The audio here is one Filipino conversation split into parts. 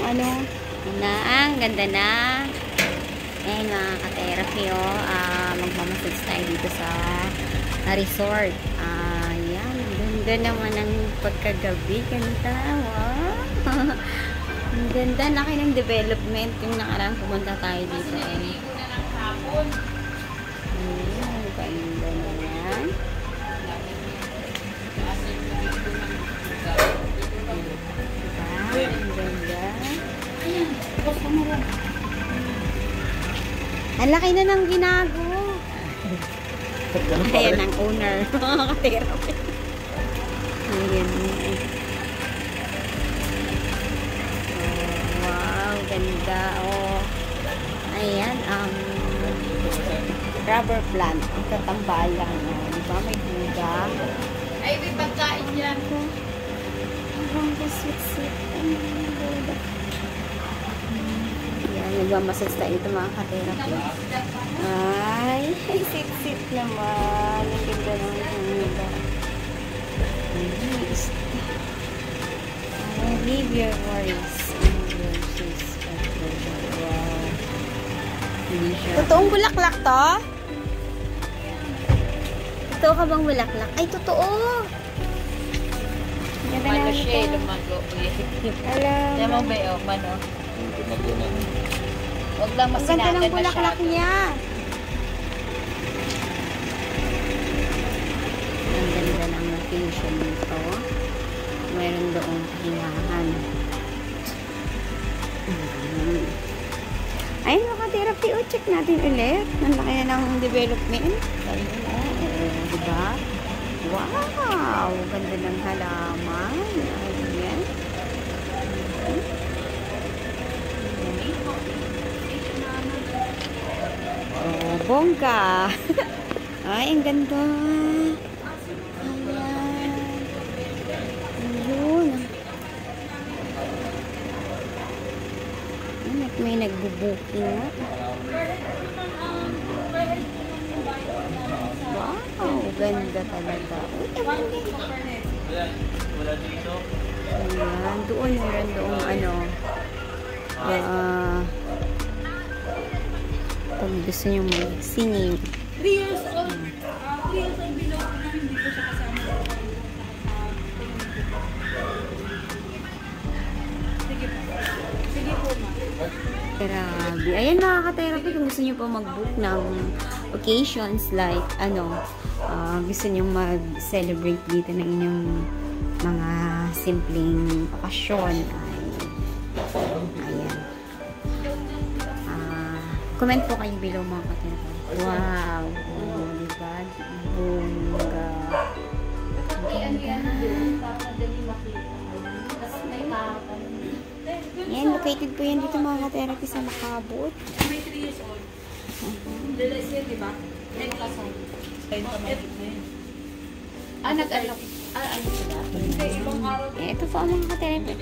ano, na, ang ganda na. Ayan mga ka-therapy, oh. Magmamassage tayo dito sa resort. Ayan, ganda naman ang pagkagabi. Ganda, wow. Ang ganda, laki ng development. Yung nakaraan pumunta tayo dito. Ayan, ganda na yan. Ang ganda. Ang laki na ng ginago. Ayan ang owner. Ka-therapy. Ayan. Oh, wow, ganda. Oh. Ayan, rubber plant. Ito tambalang. Diba? May buga. Ay, may pagkain yan. Ang sweet-sweet. Ayan, nagmamassage tayo ito mga ka-therapy. Ay, sit-sit naman. Ang ganda ng buga. Leave your worries. Wow. Totoong bulaklak to? Totoo ka bang bulaklak? Ay, totoo! Ganda Mano na siya, ito. lumago. Alam. Diyan mo ba yung mano? Huwag lang Ang ganda masinatan ng bulaklak masyado. niya. Ang ganda ng location nito. Meron doong pahingahan. Ayun mga ka-therapy, check natin ulit. Ang laki na ng development. Ayun, diba? Wow! Ganda ng halaman. Ayan. Oh, bongga! Ay, ang ganda. Ayan. Ayun. Ayan, at may nagbubuking nga. Wow, ganda talaga. Uy, ang ganda. Ayan, doon meron doong ano. Pag gusto nyo mag-singing. 3 years old. 3 years old below na hindi ko siya kasama. Sige po. Sige po, ma. Grabe. Ayan mga ka-therapy, kung gusto nyo po mag-book ng occasions like gusto nyo mag-celebrate dito ng inyong mga simpleng okasyon. Ayan. Comment po kayo below mga ka-therapy. Wow. Oh, diba? Bunga. Yan, located po yan dito mga ka-therapy sa Makabot. May 3 years old. Dalas yan, di ba? Nagkasal. Nag-alok. Ano sila? Hindi, ibang araw. Ito po ang mga ka-therapy.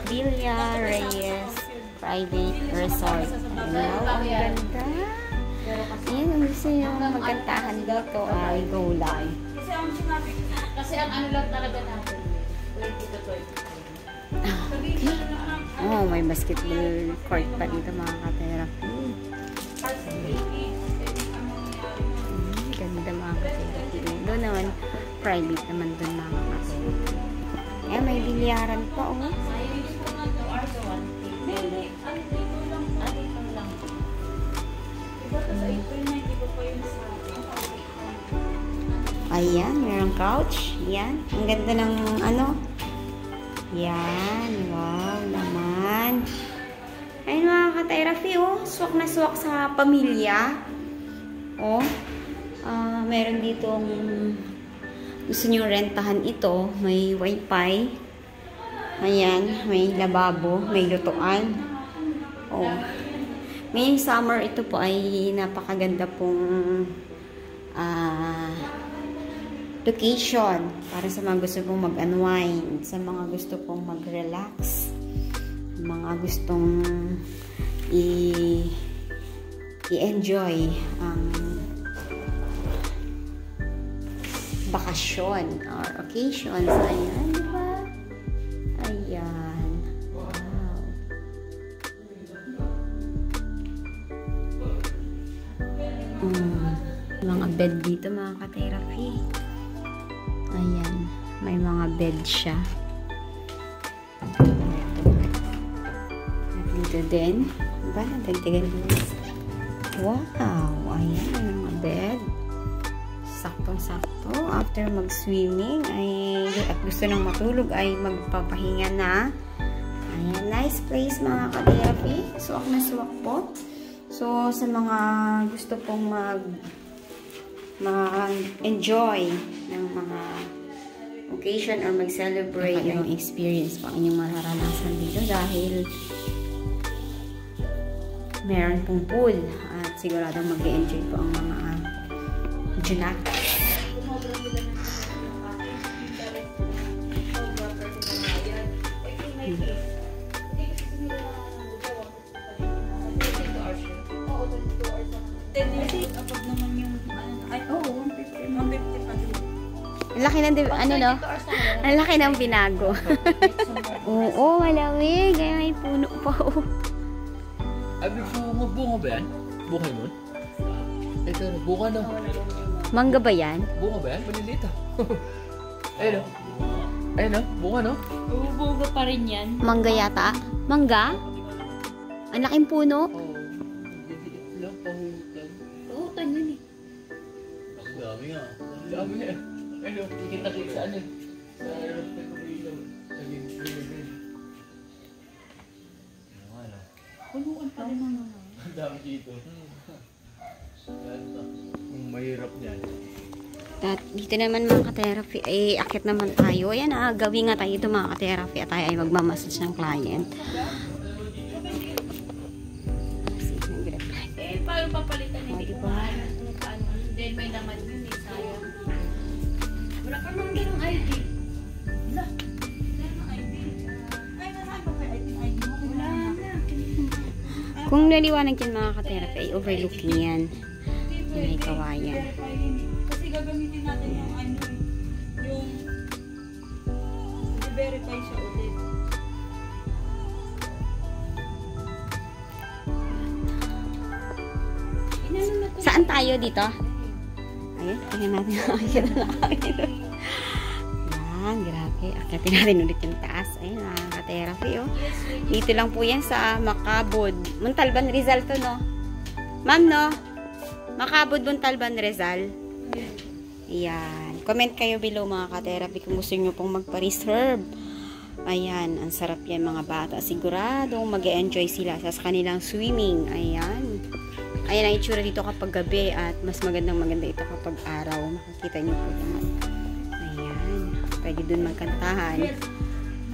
Villa Reyes Private Resort. Wow, ang ganda. Ayan, kung gusto nyo magkantahan dito ay go lang. Kasi ang sinabi, kasi ang ano lang talaga natin. 20 to 20. Okay. Oh, may basketball court pa dito mga ka-therapy. Ganda mga ka-therapy. Doon naman, private naman doon mga ka-therapy. Eh, may bilyaran pa, oh. Ayan, mayroong couch. Yan. Ang ganda ng ano. Yan. Wow naman. Ayun mga ka-therapy, oh. Swak na swak sa pamilya. Oh. Meron ditong gusto nyo rentahan ito. May wifi. Ayan. May lababo. May lutuan. Oh. Ngayong summer, ito po ay napakaganda pong location para sa mga gusto pong mag-unwind, sa mga gusto pong mag-relax, mga gustong i-enjoy ang bakasyon or occasions. Ayan, diba? Ayan. Wow. Mga bed dito mga ka-therapy. Ayan. May mga bed siya. Dito din. Diba? Dagdagan din. Wow! Ayan. May mga bed. Saktong-sakto. After mag-swimming at gusto nang matulog ay magpapahinga na. Ayan. Nice place mga ka-therapy. Suwak na suwak po. So, sa mga gusto pong mag-enjoy ng mga occasion or mag-celebrate yung experience po inyong mararanasan dito dahil meron pong pool at siguradong mag-enjoy po ang mga Junak. Ang laki ng, no? Ang laki ng binago. Oo, malamig. Ay, may puno pa, oh. Abi, bunga ba yan? Bunga mo? Ito, bunga na. Mangga ba yan? Bunga ba yan? Maliliit ah. Ayun, ayun, bunga no? Bunga pa rin yan. Mangga yata? Mangga? Ang laking puno? Oo. Maliliit lang, pahulog lang. Utan yun eh. Ang dami nga. Ang dami nga. Ayun, kita-kita sa ano eh. Sa aeroplane ko ilaw. Naging pinagin. Ano? Punuan pa rin mga. Ang dami dito. Ang mahirap niyan. At dito naman mga ka-therapy, ay akit naman tayo. Ayan, gawin nga tayo ito mga ka-therapy at tayo ay magmamassage ng client. Paano papalitan Oh, hindi diba? Then may laman yun eh, sayang. Wala ka nang ganang ID. Wala. Wala nang ID. Ay, nasaan ba kayo ID mo? Wala na. Kung naliwanag yan mga ka-therapy, ay overlooking yan. May kawayan. Kasi gagamitin natin yung ano, yung i-verify siya ulit. Saan tayo dito? Ayun, tingnan natin. Akit na natin. Yan, grabe. Akitin natin ulit yung taas. Ayun, mga ka-therapy, oh. Dito lang po yan sa Macabod. Montalban, Rizal to, no? Ma'am, no? Macabod, Montalban, Rizal. Ayan. Comment kayo below, mga ka-therapy, kung gusto nyo pong magpa-reserve. Ayan, ang sarap yan, mga bata. Siguradong mag-enjoy sila sa kanilang swimming. Ayan. Ayan ang itsura dito kapag gabi at mas maganda ito kapag araw. Makikita nyo po naman. Ayan. Pwede dun magkantahan.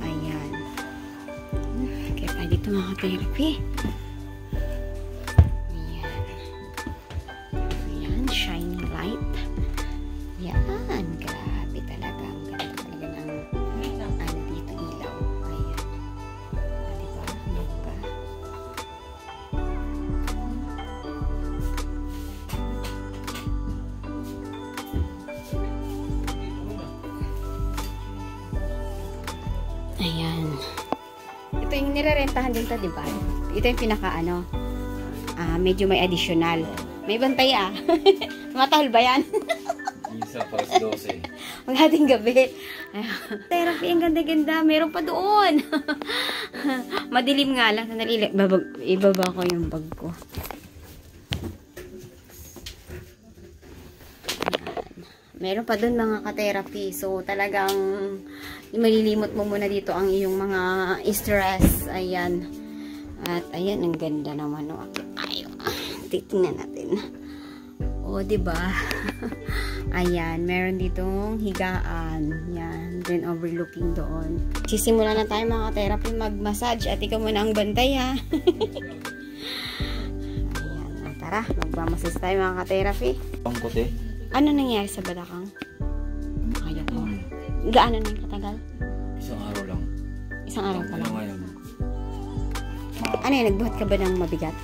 Ayan. Okay, pwede ito mga therapy. Ayan. Ayan, shining light. Ayan. Grabe talaga. Ang ganda talaga ng ano dito ilaw. Ayan. Diba? Diba? Ayan. Ito yung nirerentahan din to, di ba? Ito yung pinaka ano. Medyo may additional. May bantay Matahol ba yan? Isa para 12. Maghating gabi. Therapy, ang ganda-ganda. Meron pa doon. Madilim nga lang. Sandali, ibaba ko yung bag ko. Meron pa doon mga ka-therapy. So, talagang malilimot mo muna dito ang iyong mga stress. Ayan. At, ayan, ang ganda naman. O, akit tayo. Titingnan natin. O, diba? Ayan, meron ditong higaan. Yan. Then, overlooking doon. Sisimula na tayo mga ka-therapy mag-massage. At ikaw muna ang bantay, ha? Ayan. Tara, mag-massage tayo mga ka-therapy. Pangkote? Ano nangyari sa balakang? Ayaw ko. Gaano na yung katagal? Isang araw lang. Isang araw pa lang. Ngayon. Ano yun? Nagbuhat ka ba ng mabigat?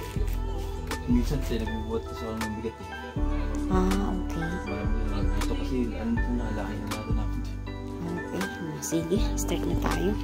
Minsan nagbubuhat ko sa mga bigat eh. Okay. Ito kasi ano ito na alahin natin natin. Okay. Sige, start na tayo.